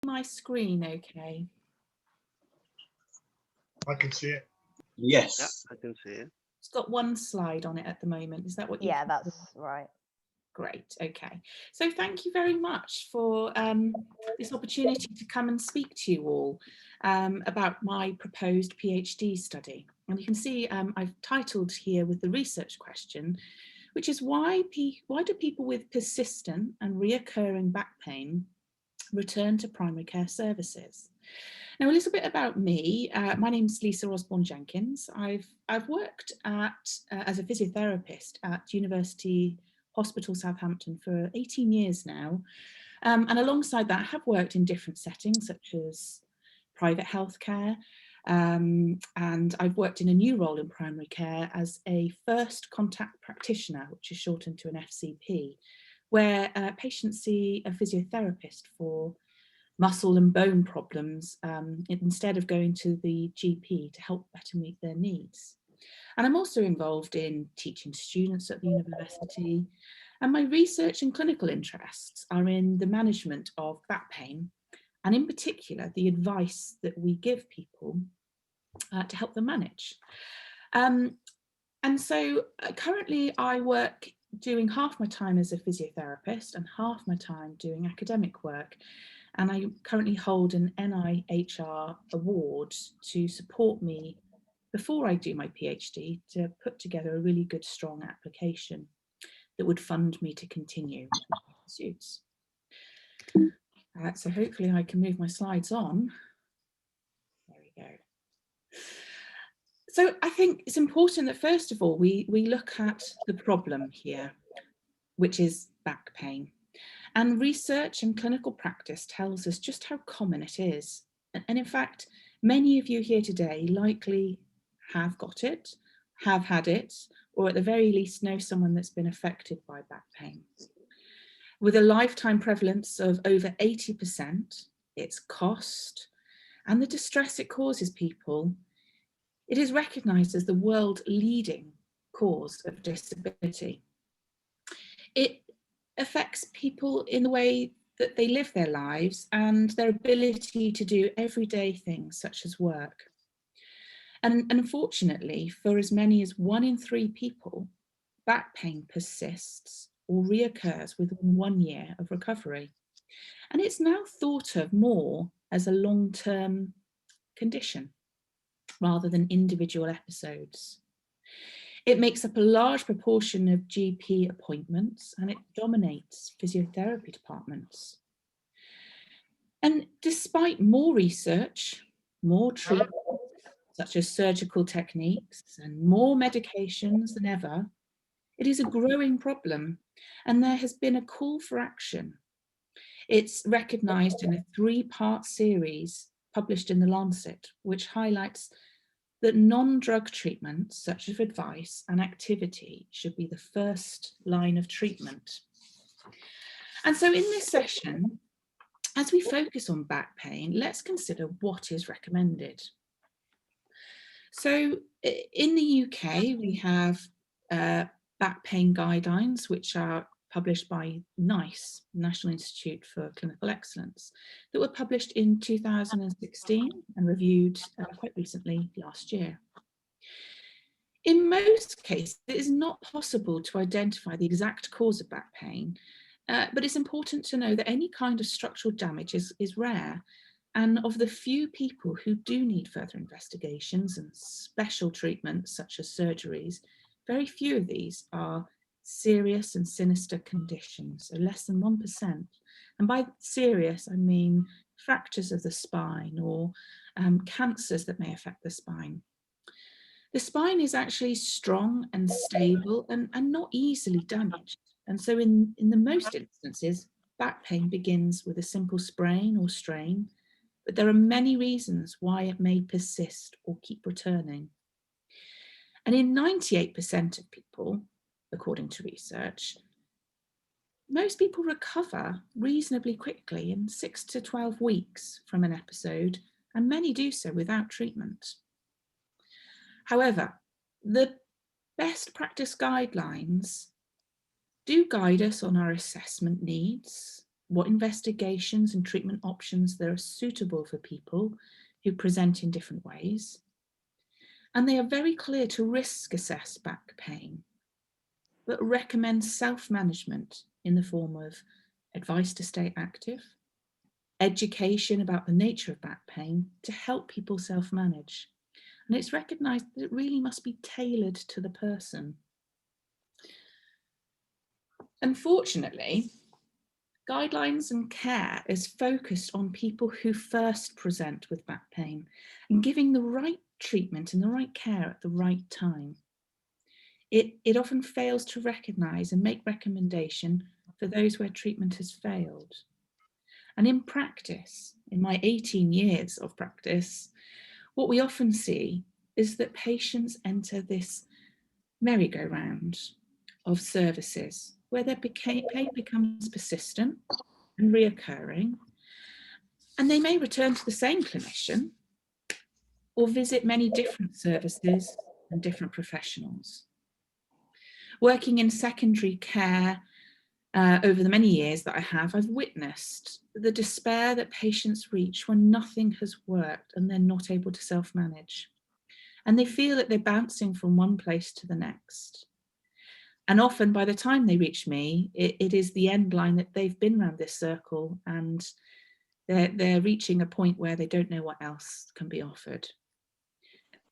My screen okay? I can see it. Yes. I can see it. It's got one slide on it at the moment. Is that what you? Yeah, that's right. Great. Okay. So thank you very much for this opportunity to come and speak to you all about my proposed PhD study. And you can see I've titled here with the research question, which is why do people with persistent and reoccurring back pain return to primary care services? Now, a little bit about me. My name's Lisa Osborn-Jenkins. I've worked as a physiotherapist at University Hospital Southampton for 18 years now. And alongside that, I have worked in different settings, such as private healthcare. And I've worked in a new role in primary care as a first contact practitioner, which is shortened to an FCP, where patients see a physiotherapist for muscle and bone problems instead of going to the GP to help better meet their needs. And I'm also involved in teaching students at the university, and my research and clinical interests are in the management of back pain, and in particular the advice that we give people to help them manage. And so currently I work doing half my time as a physiotherapist and half my time doing academic work. And I currently hold an NIHR award to support me before I do my PhD to put together a really good, strong application that would fund me to continue my pursuits. So hopefully I can move my slides on. There we go. So I think it's important that first of all, we look at the problem here, which is back pain. And research and clinical practice tells us just how common it is. And in fact, many of you here today likely have got it, have had it, or at the very least know someone that's been affected by back pain. With a lifetime prevalence of over 80%, its cost and the distress it causes people, it is recognised as the world leading cause of disability. It affects people in the way that they live their lives and their ability to do everyday things such as work. And unfortunately, for as many as 1 in 3 people, back pain persists or reoccurs within 1 year of recovery. And it's now thought of more as a long-term condition rather than individual episodes. It makes up a large proportion of GP appointments and it dominates physiotherapy departments. And despite more research, more treatment, such as surgical techniques and more medications than ever, it is a growing problem and there has been a call for action. It's recognised in a 3-part series published in The Lancet, which highlights that non-drug treatment, such as advice and activity, should be the first line of treatment. And so in this session, as we focus on back pain, let's consider what is recommended. So in the UK, we have back pain guidelines, which are published by NICE, National Institute for Clinical Excellence, that were published in 2016 and reviewed quite recently last year. In most cases, it is not possible to identify the exact cause of back pain, but it's important to know that any kind of structural damage is rare. And of the few people who do need further investigations and special treatments, such as surgeries, very few of these are serious and sinister conditions, so less than 1%. And by serious, I mean fractures of the spine or cancers that may affect the spine. The spine is actually strong and stable and not easily damaged. And so in the most instances, back pain begins with a simple sprain or strain, but there are many reasons why it may persist or keep returning. And in 98% of people, according to research, most people recover reasonably quickly in 6 to 12 weeks from an episode, and many do so without treatment. However, the best practice guidelines do guide us on our assessment needs, what investigations and treatment options that are suitable for people who present in different ways. And they are very clear to risk assess back pain, but recommend self-management in the form of advice to stay active, education about the nature of back pain to help people self-manage. And it's recognised that it really must be tailored to the person. Unfortunately, guidelines and care is focused on people who first present with back pain and giving the right treatment and the right care at the right time. It often fails to recognise and make recommendation for those where treatment has failed. And in practice, in my 18 years of practice, what we often see is that patients enter this merry-go-round of services where their pain becomes persistent and reoccurring, and they may return to the same clinician or visit many different services and different professionals. Working in secondary care over the many years that I have, I've witnessed the despair that patients reach when nothing has worked and they're not able to self-manage. And they feel that they're bouncing from one place to the next. And often by the time they reach me, it is the end line that they've been around this circle and they're reaching a point where they don't know what else can be offered.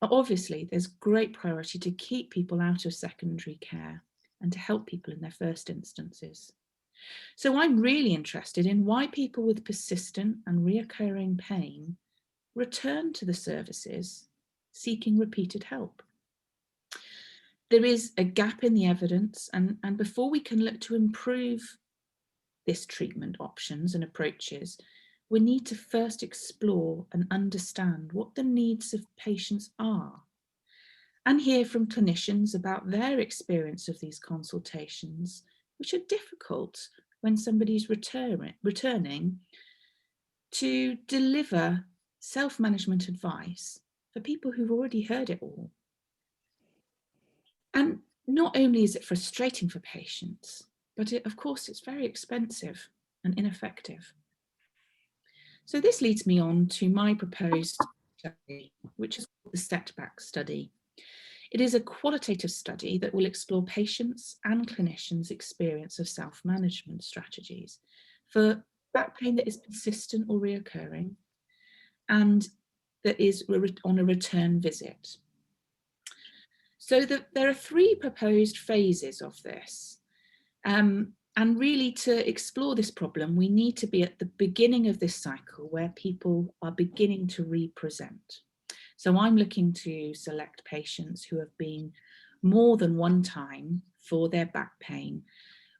But obviously, there's great priority to keep people out of secondary care and to help people in their first instances. So I'm really interested in why people with persistent and reoccurring pain return to the services seeking repeated help. There is a gap in the evidence, and before we can look to improve this treatment options and approaches, we need to first explore and understand what the needs of patients are and hear from clinicians about their experience of these consultations, which are difficult when somebody's returning to deliver self-management advice for people who've already heard it all. And not only is it frustrating for patients, but of course it's very expensive and ineffective. So this leads me on to my proposed study, which is called the SETBack Study. It is a qualitative study that will explore patients' and clinicians' experience of self-management strategies for back pain that is persistent or reoccurring and that is on a return visit. So there are three proposed phases of this. And really, to explore this problem, we need to be at the beginning of this cycle where people are beginning to re-present. So I'm looking to select patients who have been more than one time for their back pain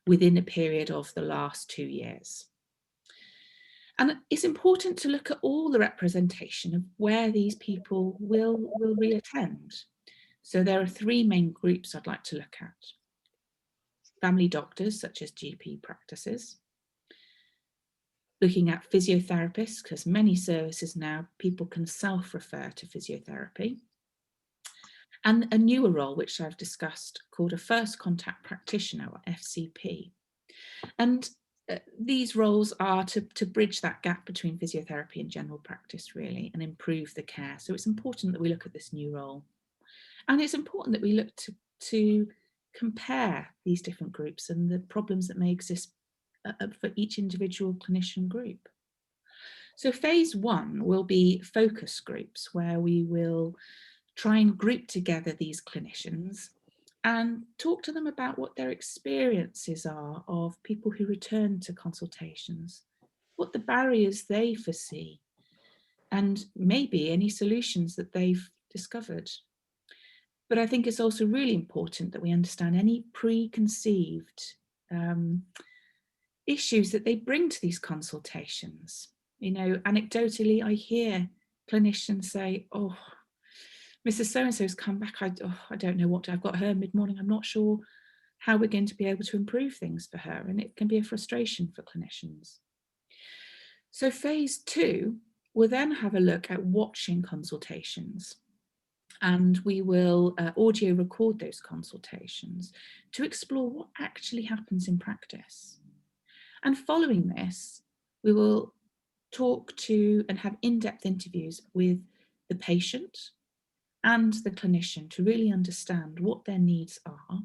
within a period of the last 2 years. And it's important to look at all the representation of where these people will re-attend. So there are three main groups I'd like to look at. Family doctors, such as GP practices, looking at physiotherapists, because many services now people can self-refer to physiotherapy, and a newer role which I've discussed called a first contact practitioner, or FCP. And these roles are to bridge that gap between physiotherapy and general practice, really, and improve the care. So it's important that we look at this new role. And it's important that we look to compare these different groups and the problems that may exist for each individual clinician group. So phase one will be focus groups, where we will try and group together these clinicians and talk to them about what their experiences are of people who return to consultations, what the barriers they foresee, and maybe any solutions that they've discovered. But I think it's also really important that we understand any preconceived issues that they bring to these consultations. You know, anecdotally, I hear clinicians say, oh, Mrs. So-and-so's come back, I don't know what, I've got her mid-morning, I'm not sure how we're going to be able to improve things for her. And it can be a frustration for clinicians. So phase two will then have a look at watching consultations. And we will audio record those consultations to explore what actually happens in practice. And following this, we will talk to and have in-depth interviews with the patient and the clinician to really understand what their needs are,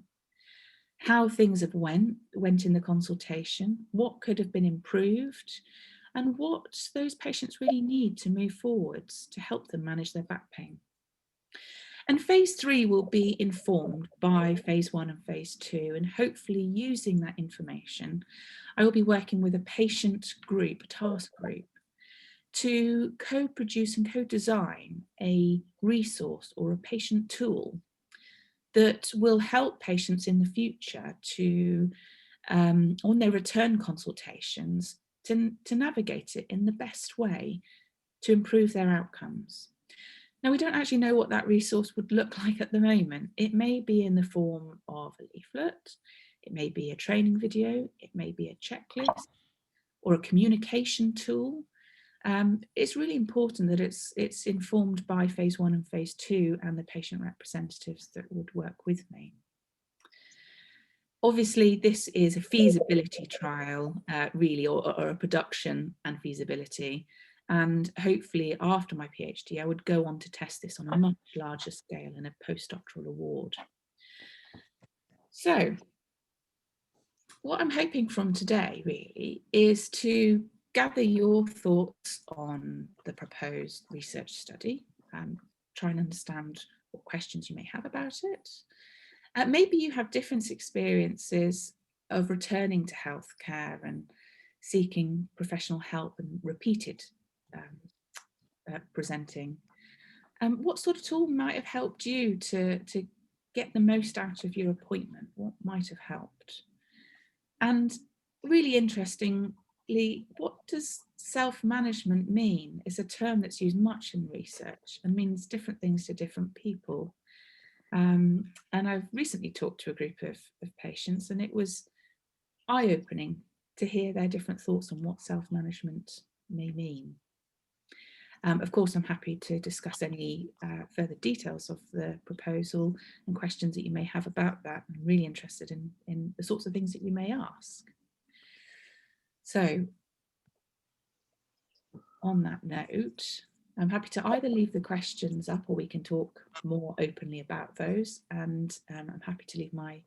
how things have went in the consultation, what could have been improved, and what those patients really need to move forwards to help them manage their back pain. And phase 3 will be informed by phase 1 and phase 2, and hopefully using that information, I will be working with a patient group, a task group, to co-produce and co-design a resource or a patient tool that will help patients in the future to, on their return consultations, to navigate it in the best way to improve their outcomes. Now, we don't actually know what that resource would look like at the moment. It may be in the form of a leaflet, it may be a training video, it may be a checklist or a communication tool. It's really important that it's informed by phase 1 and phase 2 and the patient representatives that would work with me. Obviously, this is a feasibility trial, really, or a production and feasibility. And hopefully after my PhD, I would go on to test this on a much larger scale in a postdoctoral award. So what I'm hoping from today really is to gather your thoughts on the proposed research study, try and understand what questions you may have about it. Maybe you have different experiences of returning to healthcare and seeking professional help and repeated presenting. What sort of tool might have helped you to get the most out of your appointment? What might have helped? And really interestingly, what does self-management mean? It's a term that's used much in research and means different things to different people. And I've recently talked to a group of patients, and it was eye-opening to hear their different thoughts on what self-management may mean. Of course, I'm happy to discuss any further details of the proposal and questions that you may have about that. I'm really interested in the sorts of things that you may ask. So, on that note, I'm happy to either leave the questions up or we can talk more openly about those. And I'm happy to leave my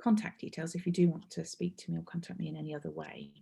contact details if you do want to speak to me or contact me in any other way.